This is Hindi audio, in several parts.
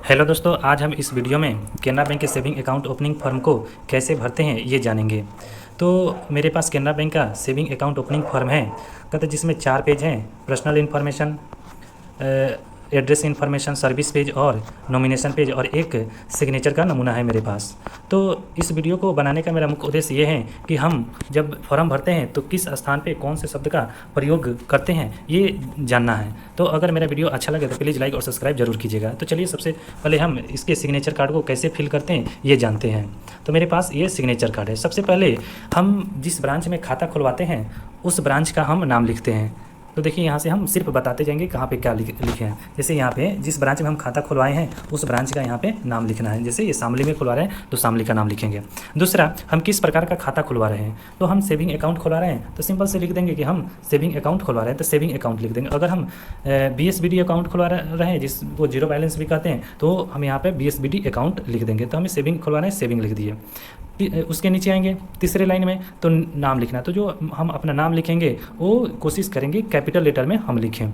हेलो दोस्तों, आज हम इस वीडियो में केनरा बैंक के सेविंग अकाउंट ओपनिंग फॉर्म को कैसे भरते हैं ये जानेंगे। तो मेरे पास केनरा बैंक का सेविंग अकाउंट ओपनिंग फॉर्म है कहते जिसमें 4 पेज हैं। Personal information, address information, service page और नॉमिनेशन पेज और एक सिग्नेचर का नमूना है मेरे पास। तो इस वीडियो को बनाने का मेरा मुख्य उद्देश्य ये है कि हम जब फॉर्म भरते हैं तो किस स्थान पे कौन से शब्द का प्रयोग करते हैं ये जानना है। तो अगर मेरा वीडियो अच्छा लगे तो प्लीज़ लाइक और सब्सक्राइब जरूर कीजिएगा। तो चलिए सबसे पहले हम इसके सिग्नेचर कार्ड को कैसे फिल करते हैं ये जानते हैं। तो मेरे पास ये सिग्नेचर कार्ड है। सबसे पहले हम जिस ब्रांच में खाता खुलवाते हैं उस ब्रांच का हम नाम लिखते हैं। तो देखिए यहाँ से हम सिर्फ बताते जाएंगे कहाँ पे क्या लिखे हैं। जैसे यहाँ पे जिस ब्रांच में हम खाता खुलवाए हैं उस ब्रांच का यहाँ पे नाम लिखना है। जैसे ये शामली में खुलवा रहे हैं तो शामली का नाम लिखेंगे। दूसरा, हम किस प्रकार का खाता खुलवा रहे हैं। तो हम सेविंग अकाउंट खुलवा रहे हैं तो सिंपल से लिख देंगे कि हम सेविंग अकाउंट खुलवा रहे हैं तो सेविंग अकाउंट लिख देंगे। अगर हम BSBD अकाउंट खुलवा रहे हैं जिसको जीरो बैलेंस भी कहते हैं तो हम यहाँ पे BSBD अकाउंट लिख देंगे। तो हमें सेविंग खुलवा रहे हैं, सेविंग लिख दिए। उसके नीचे आएंगे तीसरे लाइन में तो नाम लिखना। तो जो हम अपना नाम लिखेंगे वो कोशिश करेंगे कैपिटल लेटर में हम लिखें।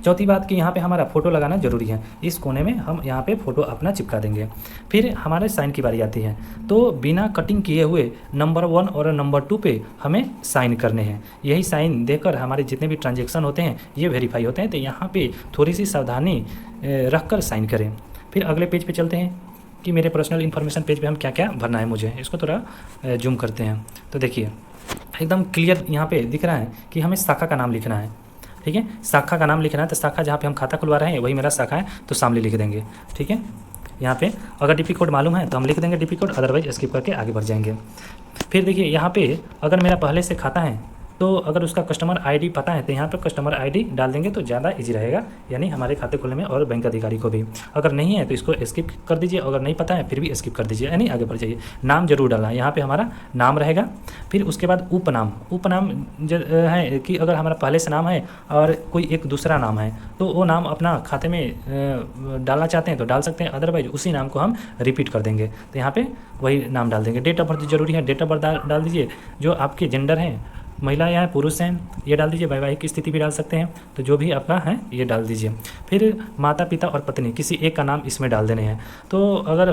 चौथी बात कि यहाँ पे हमारा फ़ोटो लगाना ज़रूरी है। इस कोने में हम यहाँ पे फ़ोटो अपना चिपका देंगे। फिर हमारे साइन की बारी आती है तो बिना कटिंग किए हुए नंबर 1 और नंबर 2 पे हमें साइन करने हैं। यही साइन देकर हमारे जितने भी ट्रांजेक्शन होते हैं ये वेरीफाई होते हैं। तो यहाँ पे थोड़ी सी सावधानी रख कर साइन करें। फिर अगले पेज पे चलते हैं कि मेरे पर्सनल इन्फॉर्मेशन पेज पे हम क्या क्या भरना है मुझे। इसको थोड़ा जूम करते हैं तो देखिए एकदम क्लियर यहाँ पे दिख रहा है कि हमें शाखा का नाम लिखना है। ठीक है, शाखा का नाम लिखना है तो शाखा जहाँ पे हम खाता खुलवा रहे हैं वही मेरा शाखा है तो शामली लिख देंगे। ठीक है, यहाँ पे अगर DP कोड मालूम है तो हम लिख देंगे DP कोड, अदरवाइज स्किप करके आगे बढ़ जाएंगे। फिर देखिए यहाँ पे अगर मेरा पहले से खाता है तो अगर उसका कस्टमर ID पता है तो यहाँ पर कस्टमर ID डाल देंगे तो ज़्यादा इजी रहेगा, यानी हमारे खाते खुलने में और बैंक अधिकारी को भी। अगर नहीं है तो इसको स्किप कर दीजिए, अगर नहीं पता है फिर भी स्किप कर दीजिए, यानी आगे बढ़ जाइए। नाम जरूर डालना है, यहाँ पे हमारा नाम रहेगा। फिर उसके बाद उपनाम है कि अगर हमारा पहले से नाम है और कोई एक दूसरा नाम है तो वो नाम अपना खाते में डालना चाहते हैं तो डाल सकते हैं, अदरवाइज उसी नाम को हम रिपीट कर देंगे। तो यहाँ पर वही नाम डाल देंगे। डेट ऑफ बर्थ जरूरी है, डेट ऑफ बर्थ डाल दीजिए। जो आपके जेंडर हैं, महिला या पुरुष हैं, ये डाल दीजिए। वैवाहिक स्थिति भी डाल सकते हैं, तो जो भी आपका है ये डाल दीजिए। फिर माता पिता और पत्नी किसी एक का नाम इसमें डाल देने हैं। तो अगर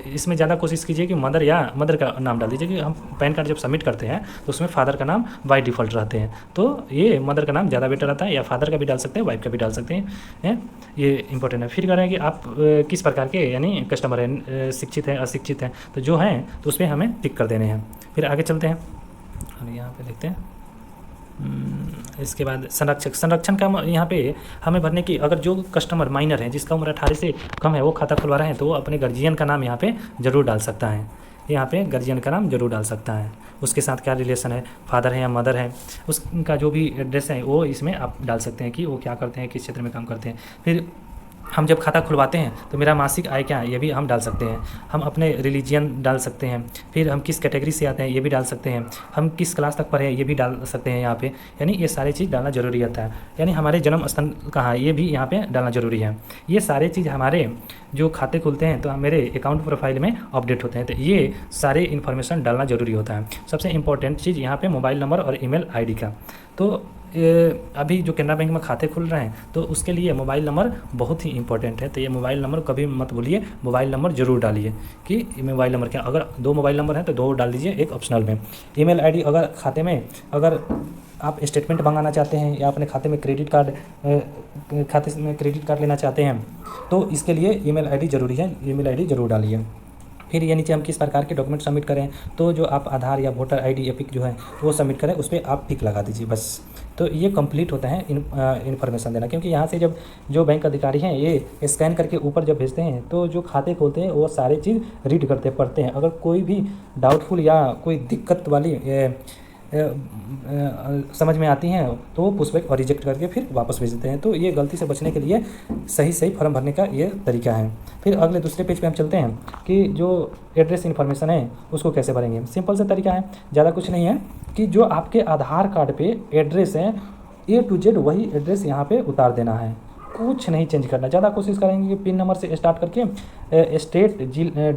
इसमें ज़्यादा कोशिश कीजिए कि मदर का नाम डाल दीजिए कि हम पैन कार्ड जब सबमिट करते हैं तो उसमें फादर का नाम बाय डिफ़ॉल्ट रहते हैं, तो ये मदर का नाम ज़्यादा बेटर रहता है, या फादर का भी डाल सकते हैं, वाइफ का भी डाल सकते हैं। ये इंपॉर्टेंट है। फिर कह रहे हैं कि आप किस प्रकार के यानी कस्टमर हैं, शिक्षित हैं, अशिक्षित हैं, तो जो हैं तो उस पर हमें टिक कर देने हैं। फिर आगे चलते हैं और यहाँ पे देखते हैं। इसके बाद संरक्षण का यहाँ पे हमें भरने की, अगर जो कस्टमर माइनर है जिसका उम्र 18 से कम है वो खाता खुलवा रहे हैं तो वो अपने गार्जियन का नाम यहाँ पे ज़रूर डाल सकता है। यहाँ पे गार्जियन का नाम जरूर डाल सकता है। उसके साथ क्या रिलेशन है, फादर है या मदर है, उसका जो भी एड्रेस है वो इसमें आप डाल सकते हैं कि वो क्या करते हैं, किस क्षेत्र में काम करते हैं। फिर हम जब खाता खुलवाते हैं तो मेरा मासिक आय क्या है ये भी हम डाल सकते हैं। हम अपने रिलीजियन डाल सकते हैं। फिर हम किस कैटेगरी से आते हैं ये भी डाल सकते हैं। हम किस क्लास तक पढ़े हैं ये भी डाल सकते हैं यहाँ पे, यानी ये सारी चीज़ डालना ज़रूरी होता है। यानी हमारे जन्म स्थल कहाँ है ये भी यहाँ पे डालना ज़रूरी है। ये सारे चीज़ हमारे जो खाते खुलते हैं तो मेरे अकाउंट प्रोफाइल में अपडेट होते हैं, तो ये सारे इन्फॉर्मेशन डालना ज़रूरी होता है। सबसे इंपॉर्टेंट चीज़ यहाँ पे मोबाइल नंबर और ईमेल आईडी का। तो अभी जो केनरा बैंक में खाते खुल रहे हैं तो उसके लिए मोबाइल नंबर बहुत ही इंपॉर्टेंट है। तो ये मोबाइल नंबर कभी मत भूलिए, मोबाइल नंबर ज़रूर डालिए कि मोबाइल नंबर क्या, अगर 2 मोबाइल नंबर हैं तो 2 डाल दीजिए, एक ऑप्शनल में। ईमेल आईडी, अगर खाते में अगर आप स्टेटमेंट मंगाना चाहते हैं या अपने खाते में क्रेडिट कार्ड लेना चाहते हैं तो इसके लिए ईमेल आईडी ज़रूरी है, ईमेल आईडी ज़रूर डालिए। फिर ये नीचे हम किस प्रकार के डॉक्यूमेंट सबमिट करें, तो जो आप आधार या वोटर आईडी एपिक जो है वो सबमिट करें उस पर आप टिक लगा दीजिए बस। तो ये कंप्लीट होता है इन्फॉर्मेशन देना, क्योंकि यहाँ से जब जो बैंक अधिकारी हैं ये स्कैन करके ऊपर जब भेजते हैं तो जो खाते खोलते हैं वो सारे चीज़ रीड करते पढ़ते हैं। अगर कोई भी डाउटफुल या कोई दिक्कत वाली समझ में आती हैं तो वो पुशबैक और रिजेक्ट करके फिर वापस भेज देते हैं। तो ये गलती से बचने के लिए सही फॉर्म भरने का ये तरीका है। फिर अगले दूसरे पेज पे हम चलते हैं कि जो एड्रेस इन्फॉर्मेशन है उसको कैसे भरेंगे। सिंपल सा तरीका है, ज़्यादा कुछ नहीं है कि जो आपके आधार कार्ड पे एड्रेस है A to Z वही एड्रेस यहाँ पे उतार देना है, कुछ नहीं चेंज करना। ज़्यादा कोशिश करेंगे कि पिन नंबर से स्टार्ट करके स्टेट,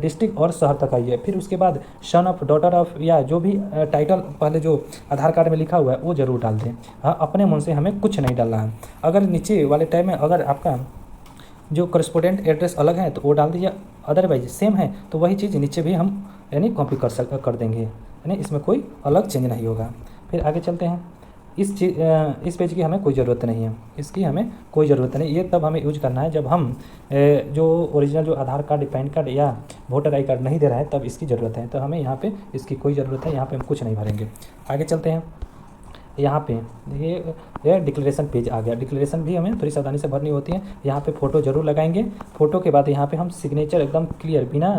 डिस्ट्रिक्ट और शहर तक आइए। फिर उसके बाद सन ऑफ, डॉटर ऑफ, या जो भी टाइटल पहले जो आधार कार्ड में लिखा हुआ है वो ज़रूर डाल दें। हाँ, अपने मन से हमें कुछ नहीं डालना है। अगर नीचे वाले टैब में अगर आपका जो करस्पोंडेंट एड्रेस अलग है तो वो डाल दीजिए, अदरवाइज सेम है तो वही चीज़ नीचे भी हम यानी कॉपी कर देंगे, यानी इसमें कोई अलग चेंज नहीं होगा। फिर आगे चलते हैं। इस पेज की हमें कोई ज़रूरत नहीं है, इसकी हमें कोई ज़रूरत नहीं। ये तब हमें यूज करना है जब हम जो ओरिजिनल जो आधार कार्ड, पैन कार्ड या वोटर आई कार्ड नहीं दे रहा है, तब इसकी ज़रूरत है। तो हमें यहाँ पे इसकी कोई ज़रूरत है, यहाँ पे हम कुछ नहीं भरेंगे। आगे चलते हैं। यहाँ पे देखिए ये डिक्लेरेशन पेज आ गया। डिक्लेरेशन भी हमें थोड़ी सावधानी से भरनी होती है। यहाँ पे फ़ोटो ज़रूर लगाएंगे। फ़ोटो के बाद यहाँ पे हम सिग्नेचर एकदम क्लियर बिना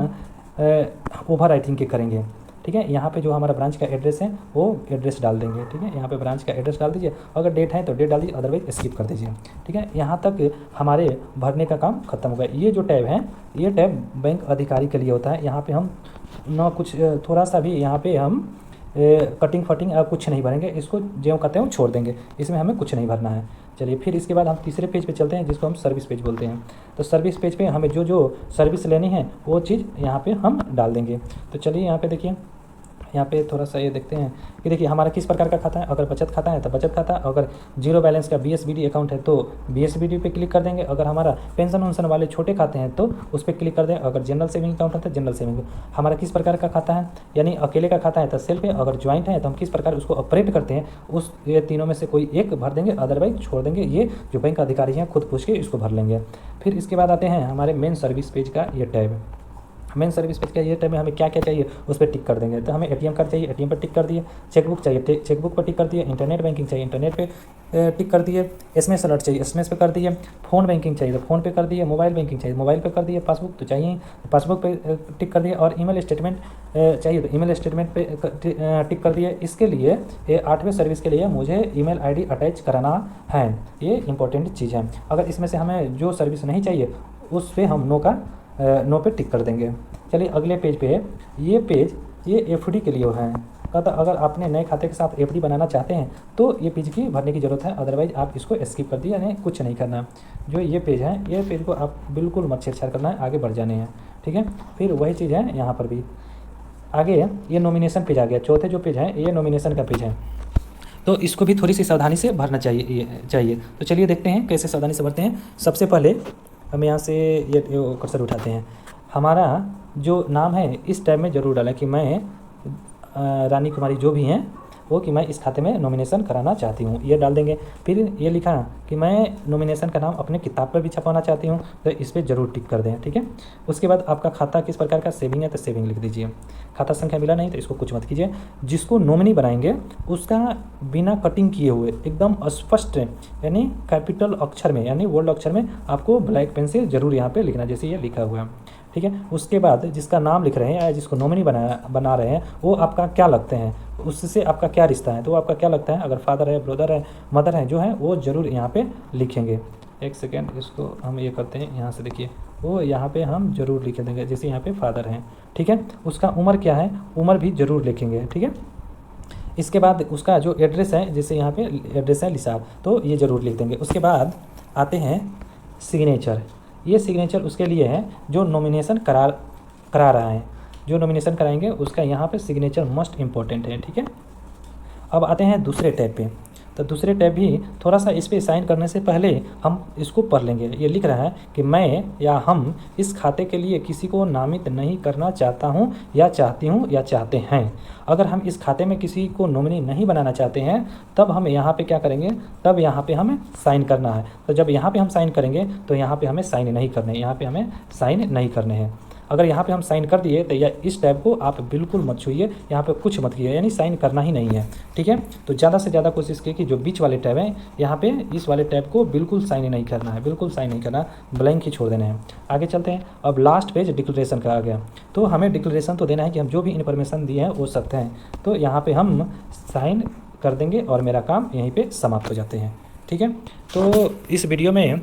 ओवर राइटिंग के करेंगे, ठीक है। यहाँ पे जो हमारा ब्रांच का एड्रेस है वो एड्रेस डाल देंगे, ठीक है। यहाँ पे ब्रांच का एड्रेस डाल दीजिए, अगर डेट है तो डेट डाल दीजिए, अदरवाइज स्किप कर दीजिए, ठीक है। यहाँ तक हमारे भरने का काम खत्म हो गया। ये जो टैब है, ये टैब बैंक अधिकारी के लिए होता है। यहाँ पे हम ना कुछ थोड़ा सा भी यहाँ पे हम कटिंग फटिंग कुछ नहीं भरेंगे, इसको जो कहते हैं वो छोड़ देंगे, इसमें हमें कुछ नहीं भरना है। चलिए फिर इसके बाद हम तीसरे पेज पे चलते हैं, जिसको हम सर्विस पेज बोलते हैं। तो सर्विस पेज पे हमें जो जो सर्विस लेनी है वो चीज़ यहाँ पे हम डाल देंगे। तो चलिए यहाँ पे देखिए, यहाँ पे थोड़ा सा ये देखते हैं कि देखिए हमारा किस प्रकार का खाता है। अगर बचत खाता है तो बचत खाता, अगर जीरो बैलेंस का BSBD अकाउंट है तो BSBD पे क्लिक कर देंगे। अगर हमारा पेंशन वेंशन वाले छोटे खाते हैं तो उस पर क्लिक कर दें। अगर जनरल सेविंग अकाउंट है तो जनरल सेविंग। हमारा किस प्रकार का खाता है, यानी अकेले का खाता है तो सेल्फ है, अगर ज्वाइंट है तो हम किस प्रकार उसको ऑपरेट करते हैं, उस ये तीनों में से कोई एक भर देंगे, अदरवाइज छोड़ देंगे। ये जो बैंक अधिकारी हैं खुद पूछ के इसको भर लेंगे। फिर इसके बाद आते हैं हमारे मेन सर्विस पेज का ये टैब। मेन सर्विस पेज का ये टैब में हमें क्या क्या चाहिए उस पर टिक कर देंगे। तो हमें ATM कार्ड चाहिए, ATM पर टिक कर दिए। चेकबुक चाहिए, चेकबुक पर टिक कर दिए। इंटरनेट बैंकिंग चाहिए, इंटरनेट पे टिक कर दिए। SMS अलर्ट चाहिए, SMS पे कर दिए। फ़ोन बैंकिंग चाहिए तो फ़ोन पे कर दिए। मोबाइल बैंकिंग चाहिए, मोबाइल पे कर दिए। पासबुक तो चाहिए, पासबुक पे टिक कर दिए। और ईमेल स्टेटमेंट चाहिए तो ईमेल स्टेटमेंट पे टिक कर दिए। इसके लिए ये 8वें सर्विस के लिए मुझे ईमेल ID अटैच कराना है, ये इंपॉर्टेंट चीज़ है। अगर इसमें से हमें जो सर्विस नहीं चाहिए उस पर हम नो पे टिक कर देंगे। चलिए अगले पेज पे है। ये पेज ये FD के लिए है। कहता अगर आपने नए खाते के साथ FD बनाना चाहते हैं तो ये पेज की भरने की ज़रूरत है, अदरवाइज आप इसको स्किप कर दिए, यानी कुछ नहीं करना। जो ये पेज है, ये पेज को आप बिल्कुल मत छेड़छाड़ करना है, आगे बढ़ जाने हैं, ठीक है। फिर वही चीज़ है यहाँ पर भी। आगे ये नॉमिनेशन पेज आ गया। चौथे जो पेज है ये नॉमिनेशन का पेज है, तो इसको भी थोड़ी सी सावधानी से भरना चाहिए। तो चलिए देखते हैं कैसे सावधानी से भरते हैं। सबसे पहले हम यहाँ से ये कर्सर उठाते हैं। हमारा जो नाम है इस टैब में ज़रूर डालें कि मैं रानी कुमारी जो भी हैं वो कि मैं इस खाते में नॉमिनेशन कराना चाहती हूँ, ये डाल देंगे। फिर ये लिखा कि मैं नॉमिनेशन का नाम अपने किताब पर भी छपवाना चाहती हूँ, तो इस पर ज़रूर टिक कर दें, ठीक है। उसके बाद आपका खाता किस प्रकार का सेविंग है तो सेविंग लिख दीजिए। खाता संख्या मिला नहीं तो इसको कुछ मत कीजिए। जिसको नॉमिनी बनाएंगे उसका बिना कटिंग किए हुए एकदम स्पष्ट यानी कैपिटल अक्षर में यानी बोल्ड अक्षर में आपको ब्लैक पेन से ज़रूर यहाँ पर लिखना, जैसे ये लिखा हुआ है, ठीक है। उसके बाद जिसका नाम लिख रहे हैं या जिसको नॉमिनी बना रहे हैं वो आपका क्या लगते हैं, उससे आपका क्या रिश्ता है, तो आपका क्या लगता है। अगर फादर है, ब्रदर है, मदर है जो है वो ज़रूर यहाँ पे लिखेंगे। एक सेकेंड, इसको हम ये करते हैं यहाँ से, देखिए वो यहाँ पे हम ज़रूर लिख देंगे, जैसे यहाँ पे फादर हैं, ठीक है। उसका उम्र क्या है, उम्र भी ज़रूर लिखेंगे, ठीक है। इसके बाद उसका जो एड्रेस है, जैसे यहाँ पे एड्रेस है लिसाब, तो ये ज़रूर लिख देंगे। उसके बाद आते हैं सिग्नेचर। ये सिग्नेचर उसके लिए है जो नॉमिनेशन करा रहा है, जो नॉमिनेशन कराएंगे उसका यहाँ पे सिग्नेचर मस्ट इम्पॉर्टेंट है, ठीक है। अब आते हैं दूसरे टैब पे। तो दूसरे टैब भी थोड़ा सा इस पर साइन करने से पहले हम इसको पढ़ लेंगे। ये लिख रहा है कि मैं या हम इस खाते के लिए किसी को नामित नहीं करना चाहता हूँ या चाहती हूँ या चाहते हैं। अगर हम इस खाते में किसी को नॉमिनी नहीं बनाना चाहते हैं तब हम यहाँ पे क्या करेंगे, तब यहाँ पे हमें साइन करना है। तो जब यहाँ पे हम साइन करेंगे तो यहाँ पे हमें साइन नहीं करने, यहाँ पे हमें साइन नहीं करने हैं। अगर यहाँ पे हम साइन कर दिए तो या इस टैब को आप बिल्कुल मत छूइए, यहाँ पे कुछ मत कीजिए, यानी साइन करना ही नहीं है, ठीक है। तो ज़्यादा से ज़्यादा कोशिश कीजिए कि जो बीच वाले टैब हैं यहाँ पे इस वाले टैब को बिल्कुल साइन नहीं करना है, बिल्कुल साइन नहीं करना, ब्लैंक ही छोड़ देना है। आगे चलते हैं। अब लास्ट पेज डिक्लेरेशन का आ गया। तो हमें डिक्लेरेशन तो देना है कि हम जो भी इन्फॉर्मेशन दिए हैं वो सत्य हैं, तो यहाँ पर हम साइन कर देंगे और मेरा काम यहीं पर समाप्त हो जाते हैं, ठीक है। तो इस वीडियो में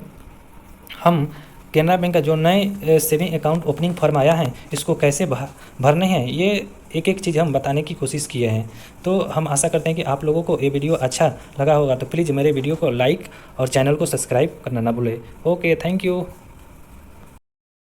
हम केनरा बैंक का जो नए सेविंग अकाउंट ओपनिंग फॉर्म आया है इसको कैसे भरने हैं, ये एक एक चीज़ हम बताने की कोशिश किए हैं। तो हम आशा करते हैं कि आप लोगों को ये वीडियो अच्छा लगा होगा। तो प्लीज़ मेरे वीडियो को लाइक और चैनल को सब्सक्राइब करना ना भूलें। Okay, thank you.